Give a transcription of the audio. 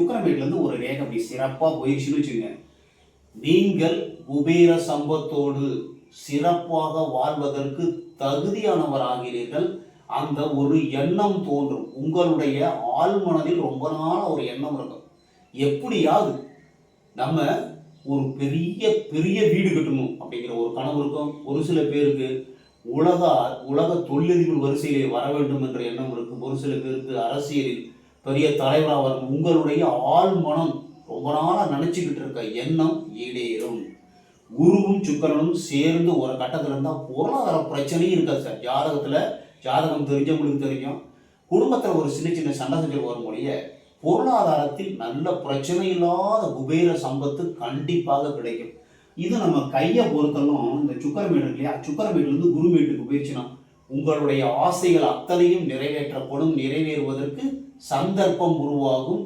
சுக்கிரமேட்லேருந்து ஒரு ரேகை அப்படி சிறப்பாக போயிடுச்சுன்னு வச்சுங்க, நீங்கள் குபேர சம்பத்தோடு சிறப்பாக வாழ்வதற்கு தகுதியானவர் ஆகிறீர்கள். அந்த ஒரு எண்ணம் தோன்றும். உங்களுடைய ஆழ்மனதில் ரொம்ப நாள் ஒரு எண்ணம் இருக்கும், எப்படியாவது நம்ம ஒரு பெரிய பெரிய வீடு கட்டணும் அப்படிங்கிற ஒரு கனவு இருக்கும். ஒரு சில பேருக்கு உலக தொழிலதிபர் வரிசையிலே வர வேண்டும் என்ற எண்ணம் இருக்கும். ஒரு சில பேருக்கு அரசியலில் பெரிய தலைவராக வரும். உங்களுடைய ஆழ்மனம் ரொம்ப நாளாக நினச்சிக்கிட்டு இருக்க எண்ணம் ஈடேறும். குருவும் சுக்கிரனும் சேர்ந்து ஒரு கட்டத்தில் இருந்தால் பொருளாதார பிரச்சனையும் இருக்காது சார். ஜாதகம் தெரிஞ்சவங்களுக்கு தெரியும். குடும்பத்தில் ஒரு சின்ன சின்ன சண்டை சச்சரவு வரும் மொழிய பொருளாதாரத்தில் நல்ல பிரச்சனை இல்லாத குபேர சம்பத்து கண்டிப்பாக கிடைக்கும். இது நம்ம கையை பொறுத்தலும் இந்த சுக்கிரமேடு இருக்கு இல்லையா, சுக்கிரமேட்டிலிருந்து குருமேட்டுக்கு போயிடுச்சுன்னா உங்களுடைய ஆசைகள் அத்தனையும் நிறைவேற்றப்படும். நிறைவேறுவதற்கு சந்தர்ப்பம் உருவாகும்.